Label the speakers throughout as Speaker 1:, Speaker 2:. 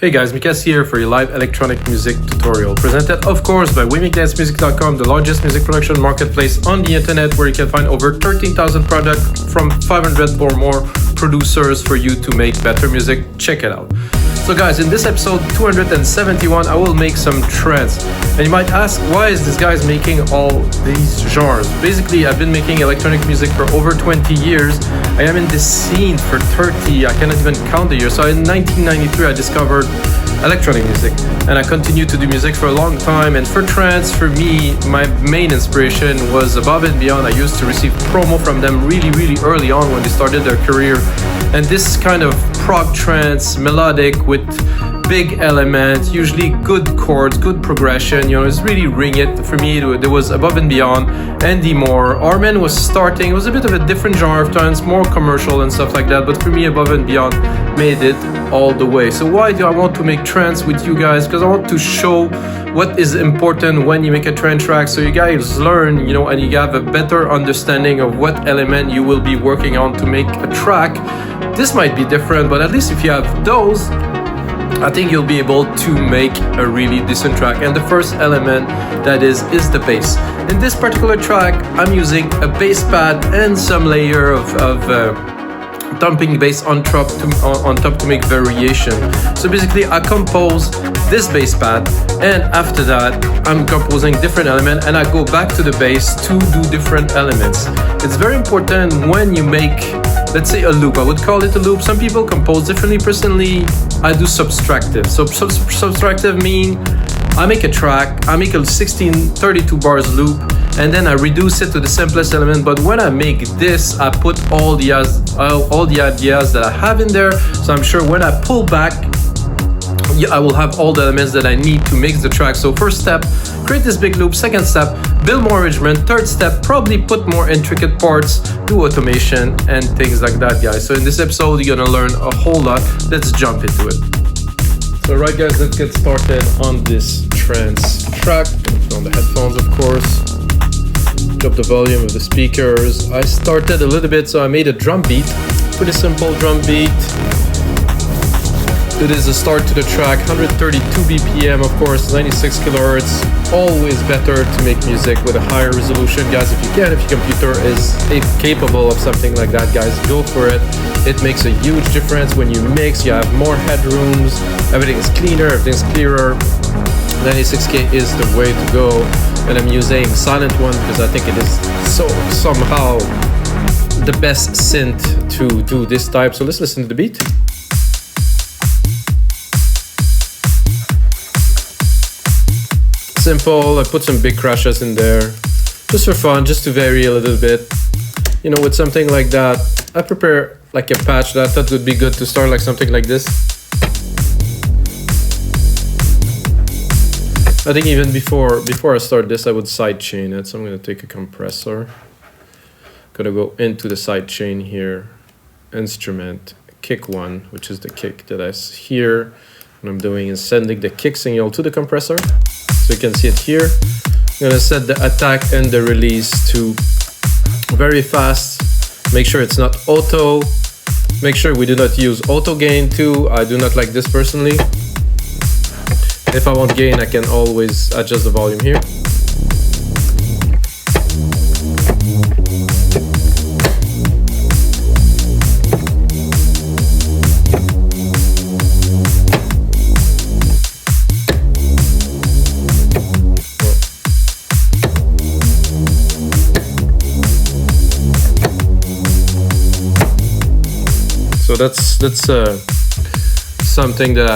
Speaker 1: Hey guys, Mikas here for your live electronic music tutorial, presented of course by WeMakeDanceMusic.com, the largest music production marketplace on the internet, where you can find over 13,000 products from 500 or more producers for you to make better music. Check it out. So guys, in this episode 271, I will make some trance. And you might ask, why is this guy making all these genres? Basically, I've been making electronic music for over 20 years. I am in this scene for 30, I cannot even count the years. So in 1993, I discovered electronic music, and I continued to do music for a long time. And for trance, for me, my main inspiration was Above and Beyond. I used to receive promo from them really early on when they started their career. And this kind of prog trance, melodic with big elements, usually good chords, good progression, it's really ring it. For me, there was Above and Beyond, Moor. Armin was starting, it was a bit of a different genre of trance, more commercial and stuff like that, but for me, Above and Beyond made it all the way. So why do I want to make trance with you guys? Because I want to show what is important when you make a trance track, so you guys learn, and you have a better understanding of what element you will be working on to make a track. This might be different, but at least if you have those, I think you'll be able to make a really decent track. And the first element that is the bass. In this particular track, I'm using a bass pad and some layer of dumping bass on top to make variation. So basically, I compose this bass pad, and after that, I'm composing different elements, and I go back to the bass to do different elements. It's very important when you make, let's say, a loop. I would call it a loop. Some people compose differently. Personally, I do subtractive. So subtractive mean I make a track, I make a 32 bars loop, and then I reduce it to the simplest element. But when I make this, I put all the ideas that I have in there. So I'm sure when I pull back, I will have all the elements that I need to mix the track. So first step, create this big loop. Second step, build more arrangement. Third step, probably put more intricate parts, do automation and things like that, guys. So in this episode, you're gonna learn a whole lot. Let's jump into it. So right guys, let's get started on this trance track. On the headphones, of course. Drop the volume of the speakers. I started a little bit, so I made a drum beat. Pretty simple drum beat. It is a start to the track, 132 BPM, of course, 96 kilohertz. Always better to make music with a higher resolution, guys. If you can, if your computer is capable of something like that, guys, go for it. It makes a huge difference when you mix. You have more headrooms, everything is cleaner, everything's clearer. 96K is the way to go. And I'm using Silent One because I think it is somehow the best synth to do this type. So let's listen to the beat. Simple. I put some big crashes in there just for fun, just to vary a little bit. With something like that, I prepare like a patch that I thought would be good to start, like something like this. I think even before I start this, I would sidechain it. So I'm going to take a compressor. Gonna go into the sidechain here, instrument, kick one, which is the kick that I hear. What I'm doing is sending the kick signal to the compressor. So you can see it here. I'm gonna set the attack and the release to very fast. Make sure it's not auto. Make sure we do not use auto gain too. I do not like this personally. If I want gain, I can always adjust the volume here. So that's something that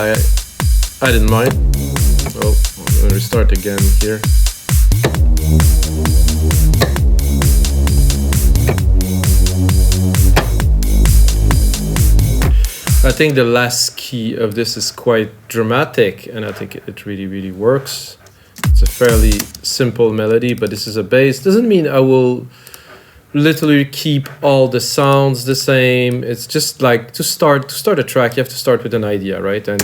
Speaker 1: I didn't mind. Oh, I'm gonna restart again here. I think the last key of this is quite dramatic, and I think it really works. It's a fairly simple melody, but this is a bass. Doesn't mean I will literally keep all the sounds the same. It's just like to start a track, you have to start with an idea, right? And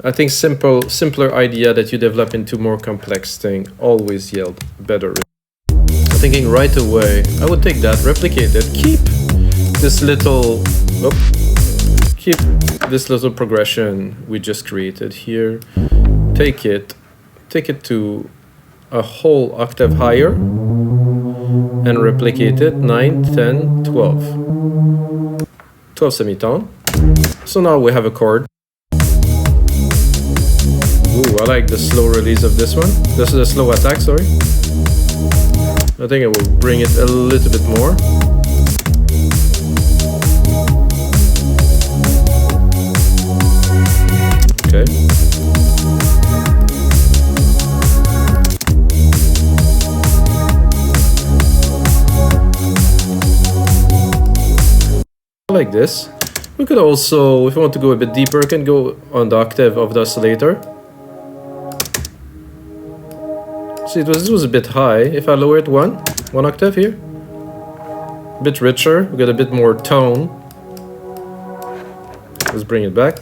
Speaker 1: I think simpler idea that you develop into more complex thing always yield better. I'm thinking right away, I would take that, replicate it, keep this little keep this little progression we just created here, take it to a whole octave higher and replicate it 9, 10, 12. 12 semitone. So now we have a chord. Ooh, I like the slow release of this one. This is a slow attack, sorry. I think I will bring it a little bit more. Okay. Like this. We could also, if you want to go a bit deeper, can go on the octave of the oscillator. See, this was a bit high. If I lower it one octave here, a bit richer, we get a bit more tone. Let's bring it back.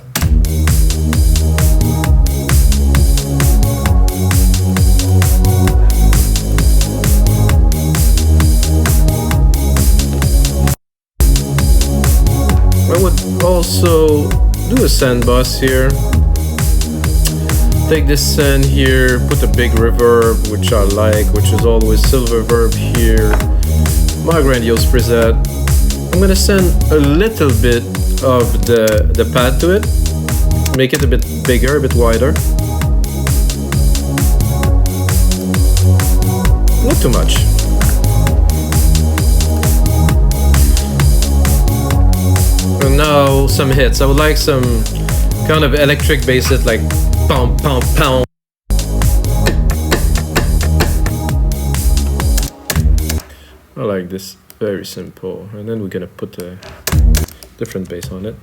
Speaker 1: I would also do a send bus here. Take this send here, put a big reverb, which I like, which is always SilverVerb here. My grandiose preset. I'm gonna send a little bit of the pad to it. Make it a bit bigger, a bit wider. Not too much. And now some hits. I would like some kind of electric bass hit, like pound, pound, pound. I like this, very simple. And then we're gonna put a different bass on it.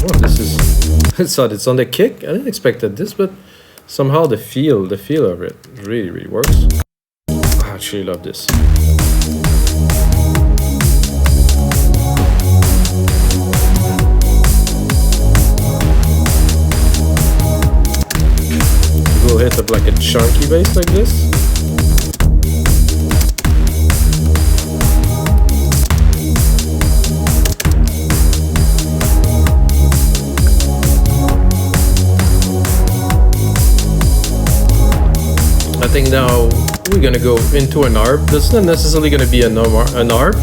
Speaker 1: Oh, this is, it's on the kick. I didn't expect this, but somehow the feel of it really works. I actually love this. We'll hit up like a chunky bass like this. I think now we're gonna go into an ARP. That's not necessarily gonna be an ARP.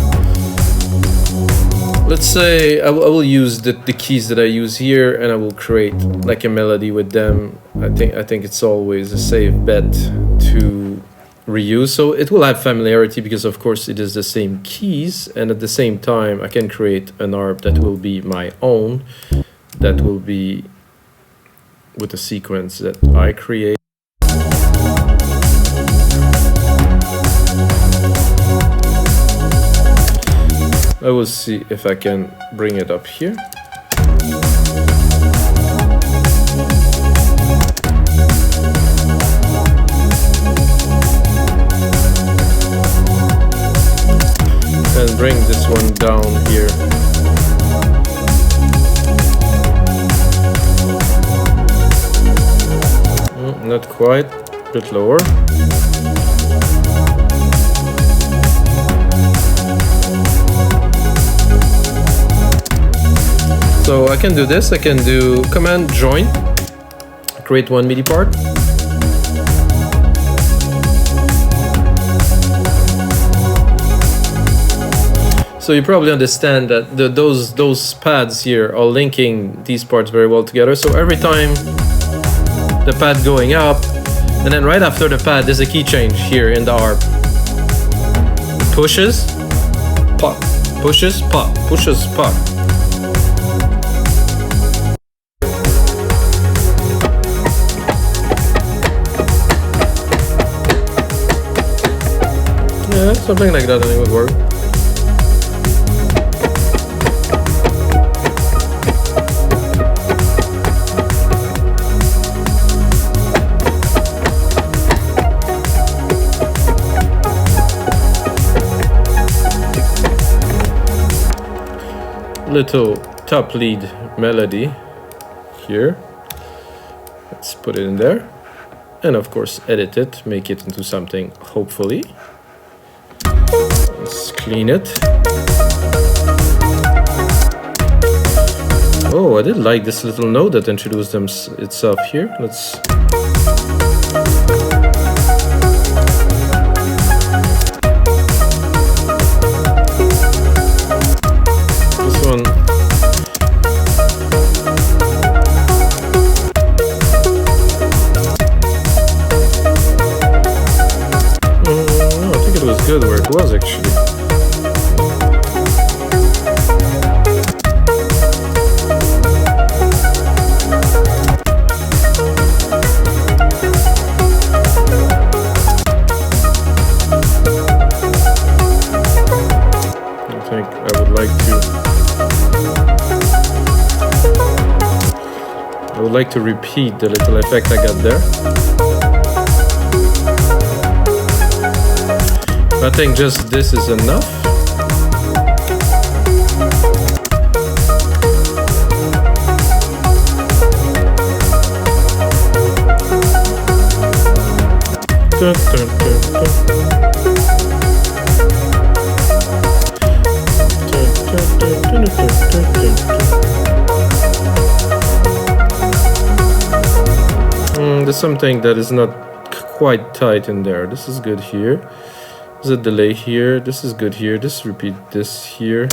Speaker 1: Let's say I will use the keys that I use here, and I will create like a melody with them. I think it's always a safe bet to reuse. So it will have familiarity because of course it is the same keys, and at the same time I can create an ARP that will be my own, that will be with a sequence that I create. I will see if I can bring it up here. And bring this one down here. Not quite, a bit lower. So I can do this, I can do command join, create one MIDI part. So you probably understand that those pads here are linking these parts very well together. So every time the pad going up, and then right after the pad there's a key change here in the ARP. Pushes, pop, pushes, pop, pushes, pop. Yeah, something like that, I think would work. Little top lead melody here. Let's put it in there. and of course edit it, make it into something, hopefully. Let's clean it. Oh, I did like this little node that introduced itself here. Let's... This one... I think it was good where it was actually. I would like to repeat the little effect I got there. I think just this is enough. Dun, dun, dun, dun. There's something that is not quite tight in there. This is good here. There's a delay here. This is good here. Just repeat this here.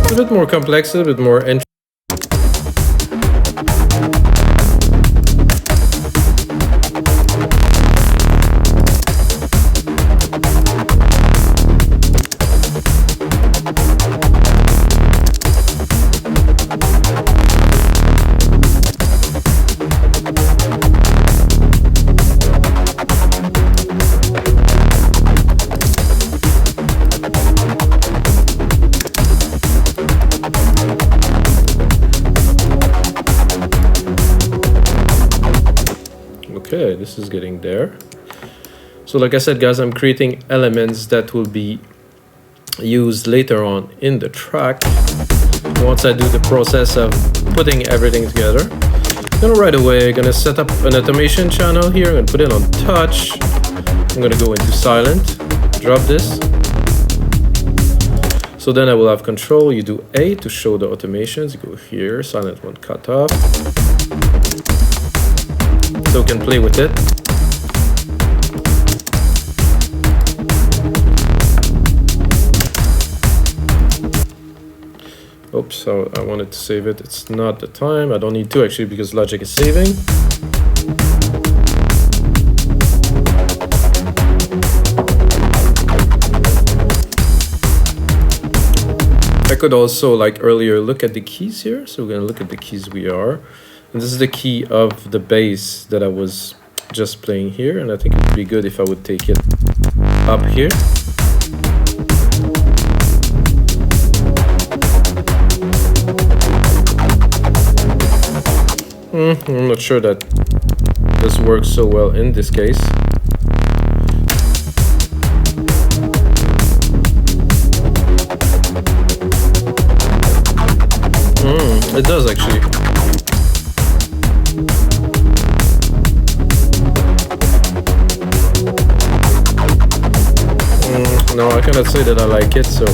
Speaker 1: A bit more complex, a bit more interesting. Okay, this is getting there. So like I said, guys, I'm creating elements that will be used later on in the track once I do the process of putting everything together. Then right away, I'm gonna set up an automation channel here. I'm gonna put it on touch. I'm gonna go into silent, drop this. So then I will have control. You do A to show the automations. You go here, silent one, cutoff. So you can play with it. Oops, so I wanted to save it. It's not the time. I don't need to actually because Logic is saving. I could also, like earlier, look at the keys here. So we're gonna look at the keys we are. And this is the key of the bass that I was just playing here. And I think it would be good if I would take it up here. I'm not sure that this works so well in this case. It does actually. cannot say that I like it, so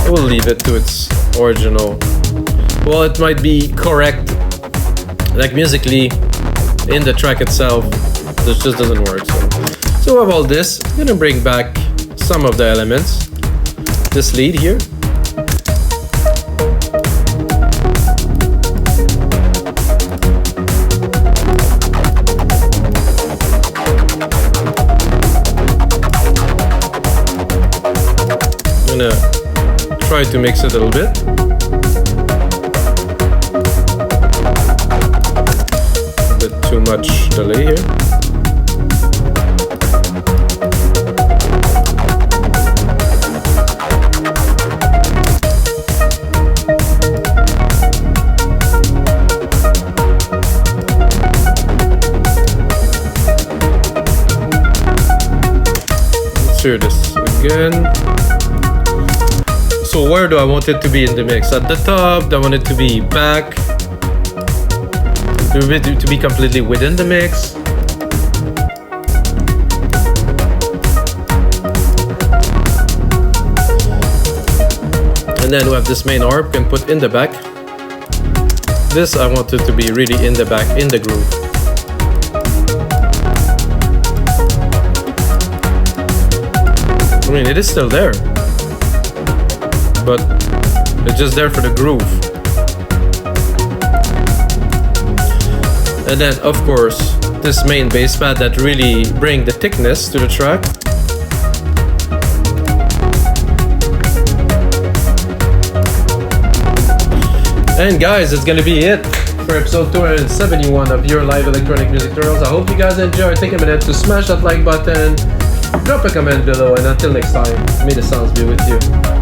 Speaker 1: I will leave it to its original. Well, it might be correct, like musically, in the track itself, this just doesn't work. So we have all this. I'm gonna bring back some of the elements. This lead here. I'm gonna try to mix it a little bit. A bit too much delay here. Let's hear this again. So where do I want it to be in the mix? At the top? Do I want it to be back? To be completely within the mix? And then we have this main harp, can put in the back. This I want it to be really in the back, in the groove. I mean, it is still there, but it's just there for the groove. And then, of course, this main bass pad that really bring the thickness to the track. And guys, it's gonna be it for episode 271 of your live electronic music tutorials. I hope you guys enjoyed. Take a minute to smash that like button, drop a comment below, and until next time, may the sounds be with you.